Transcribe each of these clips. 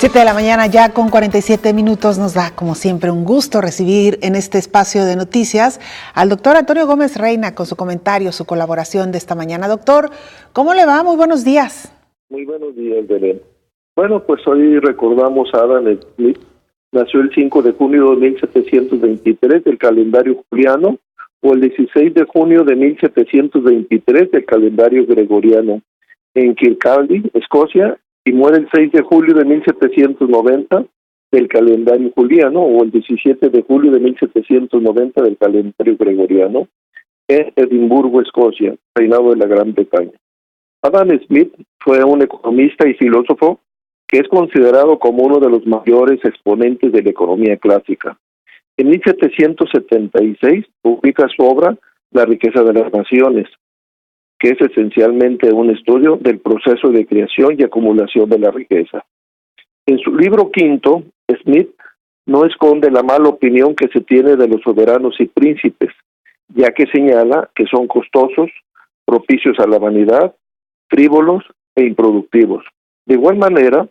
7 de la mañana ya con 47 minutos. Nos da como siempre un gusto recibir en este espacio de noticias al doctor Antonio Gómez Reina con su comentario, su colaboración de esta mañana. Doctor, ¿cómo le va? Muy buenos días. Muy buenos días, Belén. Bueno, pues hoy recordamos a Adam Smith. Nació el 5 de junio de 1723 del calendario juliano o el 16 de junio de 1723 del calendario gregoriano en Kirkcaldy, Escocia, y muere el 6 de julio de 1790 del calendario juliano o el 17 de julio de 1790 del calendario gregoriano en Edimburgo, Escocia, reinado de la Gran Bretaña. Adam Smith fue un economista y filósofo que es considerado como uno de los mayores exponentes de la economía clásica. En 1776 publica su obra La riqueza de las naciones, que es esencialmente un estudio del proceso de creación y acumulación de la riqueza. En su libro quinto, Smith no esconde la mala opinión que se tiene de los soberanos y príncipes, ya que señala que son costosos, propicios a la vanidad, frívolos e improductivos. De igual manera,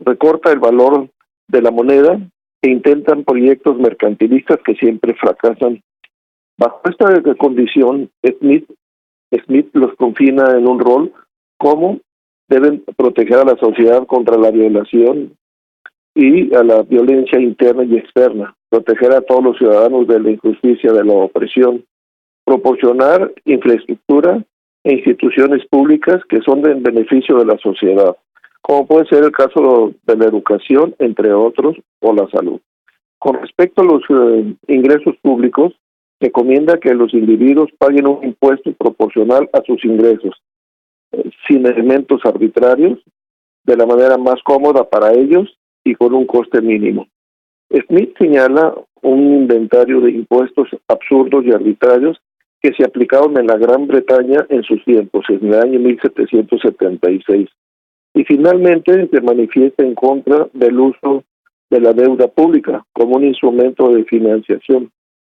recorta el valor de la moneda e intentan proyectos mercantilistas que siempre fracasan. Bajo esta condición, Smith los confina en un rol como deben proteger a la sociedad contra la violación y a la violencia interna y externa, proteger a todos los ciudadanos de la injusticia, de la opresión, proporcionar infraestructura e instituciones públicas que son de beneficio de la sociedad, como puede ser el caso de la educación, entre otros, o la salud. Con respecto a los ingresos públicos, recomienda que los individuos paguen un impuesto proporcional a sus ingresos, sin elementos arbitrarios, de la manera más cómoda para ellos y con un coste mínimo. Smith señala un inventario de impuestos absurdos y arbitrarios que se aplicaron en la Gran Bretaña en sus tiempos, en el año 1776. Y finalmente se manifiesta en contra del uso de la deuda pública como un instrumento de financiación,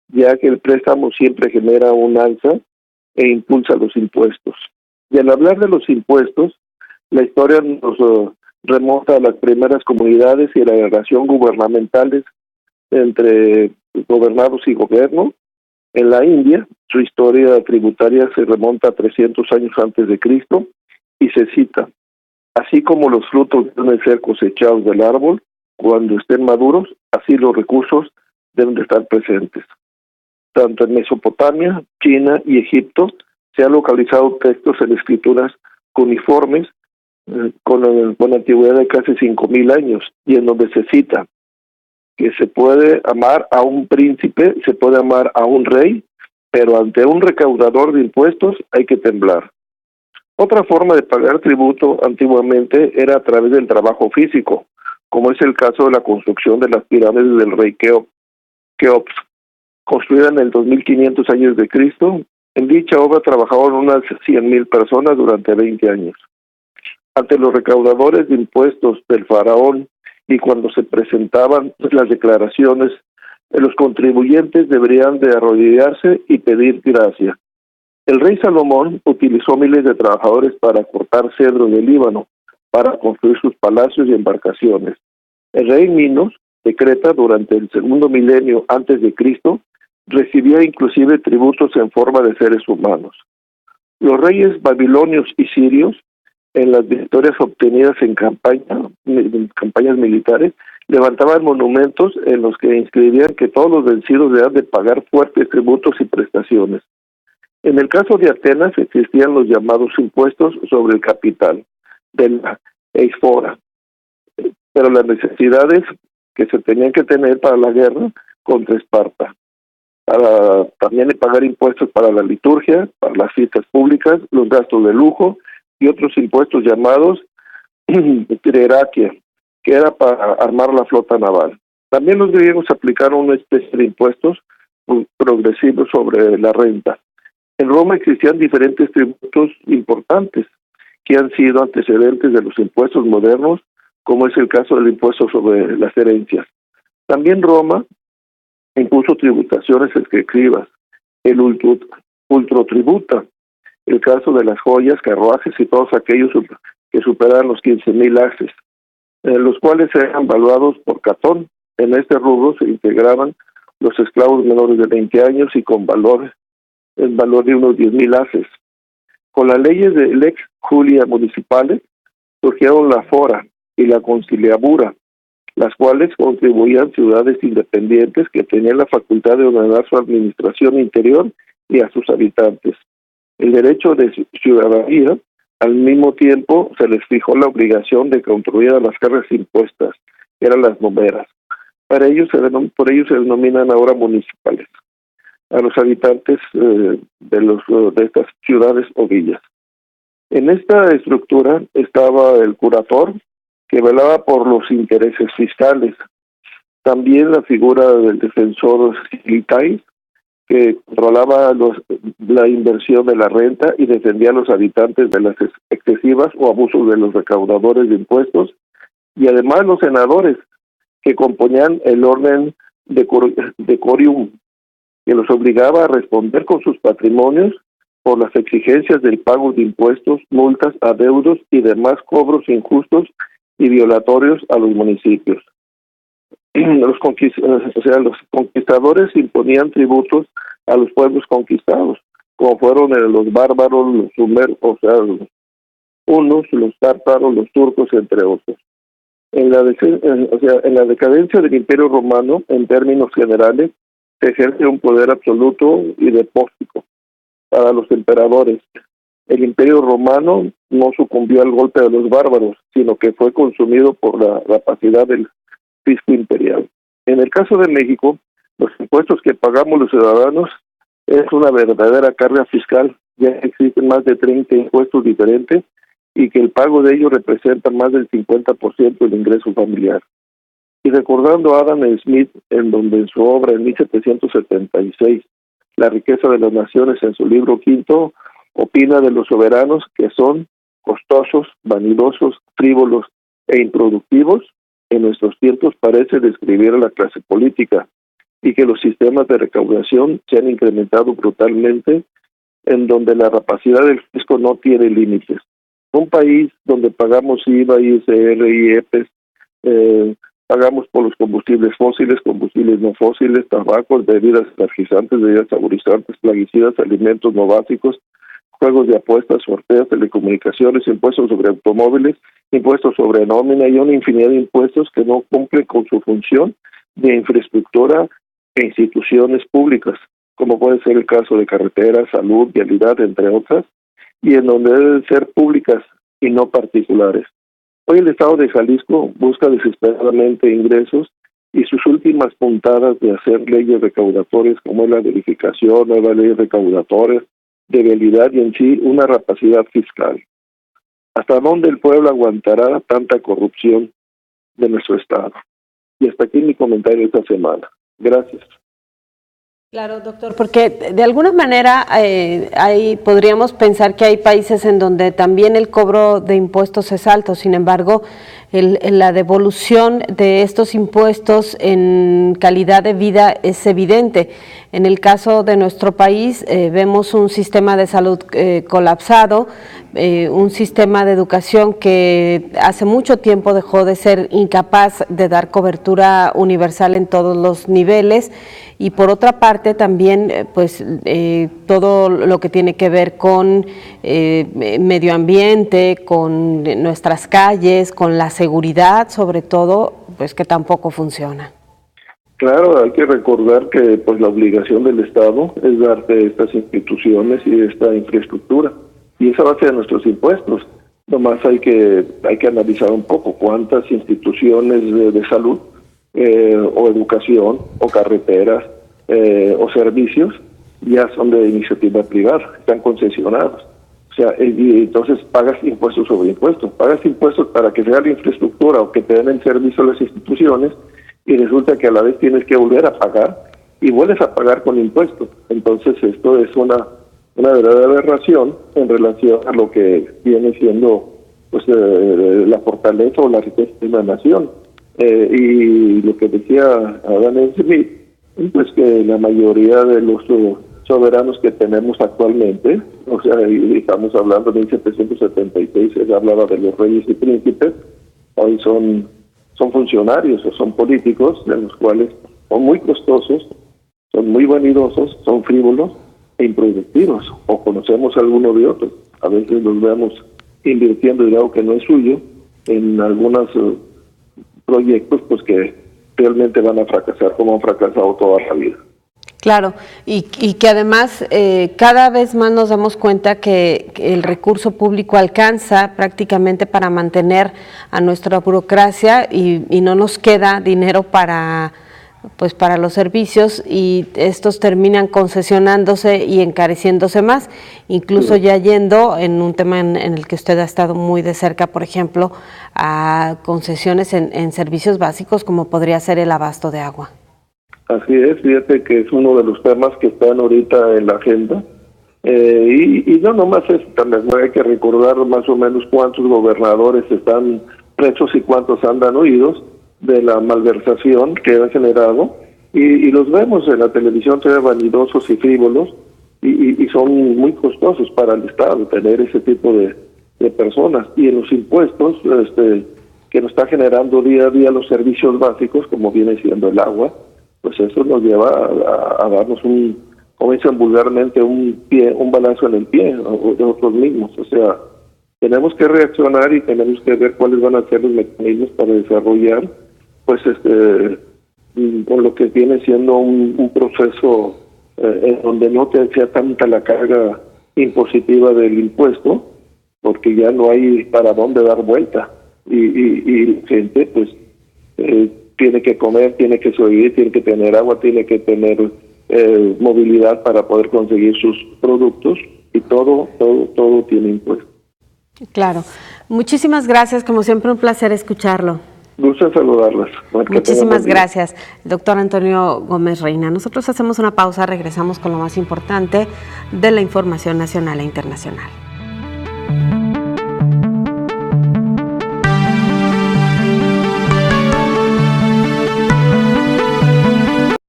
ya que el préstamo siempre genera un alza e impulsa los impuestos. Y al hablar de los impuestos, la historia nos remonta a las primeras comunidades y a la relación gubernamentales entre gobernados y gobierno. En la India, su historia tributaria se remonta a 300 años antes de Cristo y se cita: así como los frutos deben ser cosechados del árbol cuando estén maduros, así los recursos deben de estar presentes. Tanto en Mesopotamia, China y Egipto se han localizado textos en escrituras cuneiformes con antigüedad de casi 5,000 años, y en donde se cita que se puede amar a un príncipe, se puede amar a un rey, pero ante un recaudador de impuestos hay que temblar. Otra forma de pagar tributo antiguamente era a través del trabajo físico, como es el caso de la construcción de las pirámides del rey Keops, construida en el 2500 años de Cristo. En dicha obra trabajaron unas 100,000 personas durante 20 años. Ante los recaudadores de impuestos del faraón y cuando se presentaban las declaraciones, los contribuyentes deberían de arrodillarse y pedir gracia. El rey Salomón utilizó miles de trabajadores para cortar cedro del Líbano, para construir sus palacios y embarcaciones. El rey Minos de Creta, durante el segundo milenio antes de Cristo, recibía inclusive tributos en forma de seres humanos. Los reyes babilonios y sirios, en las victorias obtenidas en campañas militares, levantaban monumentos en los que inscribían que todos los vencidos debían de pagar fuertes tributos y prestaciones. En el caso de Atenas existían los llamados impuestos sobre el capital de la eisfora, pero las necesidades que se tenían que tener para la guerra contra Esparta, para también pagar impuestos para la liturgia, para las fiestas públicas, los gastos de lujo y otros impuestos llamados treraquia, que era para armar la flota naval. También los griegos aplicaron una especie de impuestos progresivos sobre la renta. En Roma existían diferentes tributos importantes que han sido antecedentes de los impuestos modernos, como es el caso del impuesto sobre las herencias. También Roma impuso tributaciones excesivas, el ultrotributa, el caso de las joyas, carruajes y todos aquellos que superan los 15,000 haces. los cuales eran valuados por Catón. En este rubro se integraban los esclavos menores de 20 años y con el valor de unos 10,000 haces. Con las leyes de Lex Julia municipales surgieron la Fora y la Conciliabura, las cuales contribuían ciudades independientes que tenían la facultad de ordenar su administración interior y a sus habitantes. El derecho de ciudadanía, al mismo tiempo, se les fijó la obligación de contribuir a las cargas impuestas, que eran las nomeras. Por ello se denominan ahora municipales a los habitantes de estas ciudades o villas. En esta estructura estaba el curator, que velaba por los intereses fiscales. También la figura del defensor civilitais, que controlaba la inversión de la renta y defendía a los habitantes de las excesivas o abusos de los recaudadores de impuestos, y además los senadores, que componían el orden decorium, que los obligaba a responder con sus patrimonios por las exigencias del pago de impuestos, multas, adeudos y demás cobros injustos y violatorios a los municipios. Los conquistadores imponían tributos a los pueblos conquistados, como fueron los bárbaros, los sumeros, los hunos, los tártaros, los turcos, entre otros. En la decadencia del Imperio Romano, en términos generales, se ejerce un poder absoluto y despótico para los emperadores. El Imperio Romano no sucumbió al golpe de los bárbaros, sino que fue consumido por la rapacidad del fisco imperial. En el caso de México, los impuestos que pagamos los ciudadanos es una verdadera carga fiscal. Ya existen más de 30 impuestos diferentes y que el pago de ellos representa más del 50% del ingreso familiar. Y recordando a Adam Smith, en su obra en 1776, La riqueza de las naciones, en su libro quinto, opina de los soberanos que son costosos, vanidosos, frívolos e improductivos. En nuestros tiempos parece describir a la clase política, y que los sistemas de recaudación se han incrementado brutalmente, en donde la rapacidad del fisco no tiene límites. Un país donde pagamos IVA, ISR, IEPES, pagamos por los combustibles fósiles, combustibles no fósiles, tabacos, bebidas energizantes, bebidas saborizantes, plaguicidas, alimentos no básicos, juegos de apuestas, sorteos, telecomunicaciones, impuestos sobre automóviles, impuestos sobre nómina y una infinidad de impuestos que no cumplen con su función de infraestructura e instituciones públicas, como puede ser el caso de carreteras, salud, vialidad, entre otras, y en donde deben ser públicas y no particulares. Hoy el Estado de Jalisco busca desesperadamente ingresos, y sus últimas puntadas de hacer leyes recaudatorias, como es la verificación, nuevas leyes recaudatorias, de vialidad y en sí una rapacidad fiscal. ¿Hasta dónde el pueblo aguantará tanta corrupción de nuestro Estado? Y hasta aquí mi comentario esta semana. Gracias. Claro, doctor, porque de alguna manera podríamos pensar que hay países en donde también el cobro de impuestos es alto. Sin embargo, la devolución de estos impuestos en calidad de vida es evidente. En el caso de nuestro país, vemos un sistema de salud colapsado, un sistema de educación que hace mucho tiempo dejó de ser incapaz de dar cobertura universal en todos los niveles, y por otra parte también todo lo que tiene que ver con medio ambiente, con nuestras calles, con la seguridad sobre todo, pues que tampoco funciona. Claro, hay que recordar que pues la obligación del Estado es darte estas instituciones y esta infraestructura, y esa base de nuestros impuestos. Nomás hay que analizar un poco cuántas instituciones de salud o educación o carreteras o servicios ya son de iniciativa privada, están concesionados. O sea, y entonces pagas impuestos sobre impuestos, pagas impuestos para que sea la infraestructura o que te den el servicio a las instituciones, y resulta que a la vez tienes que volver a pagar y vuelves a pagar con impuestos. Entonces esto es una verdadera aberración en relación a lo que viene siendo pues la fortaleza o la riqueza de una nación. Y lo que decía Adam Smith, pues que la mayoría de los soberanos que tenemos actualmente, o sea, y estamos hablando de 1776, se hablaba de los reyes y príncipes, hoy son funcionarios o son políticos, de los cuales son muy costosos, son muy vanidosos, son frívolos e improductivos, o conocemos alguno de otros. A veces los vemos invirtiendo dinero que no es suyo en algunos proyectos pues que realmente van a fracasar, como han fracasado toda la vida. Claro, y que además cada vez más nos damos cuenta que el recurso público alcanza prácticamente para mantener a nuestra burocracia y no nos queda dinero para los servicios, y estos terminan concesionándose y encareciéndose más, incluso ya yendo en un tema en el que usted ha estado muy de cerca, por ejemplo, a concesiones en servicios básicos como podría ser el abasto de agua. Así es, fíjate que es uno de los temas que están ahorita en la agenda, y no nomás es, también hay que recordar más o menos cuántos gobernadores están presos y cuántos andan huidos de la malversación que ha generado, y los vemos en la televisión, se ven vanidosos y frívolos, y son muy costosos para el Estado tener ese tipo de personas, y en los impuestos que nos está generando día a día los servicios básicos, como viene siendo el agua, pues eso nos lleva a darnos como dicen vulgarmente, un balazo en el pie de nosotros mismos. O sea, tenemos que reaccionar y tenemos que ver cuáles van a ser los mecanismos para desarrollar, pues con lo que viene siendo un proceso en donde no sea tanta la carga impositiva del impuesto, porque ya no hay para dónde dar vuelta, y la gente pues tiene que comer, tiene que sobrevivir, tiene que tener agua, tiene que tener movilidad para poder conseguir sus productos, y todo tiene impuestos. Claro. Muchísimas gracias, como siempre un placer escucharlo. Gusto en saludarlas. Muchísimas gracias, doctor Antonio Gómez Reina. Nosotros hacemos una pausa, regresamos con lo más importante de la información nacional e internacional.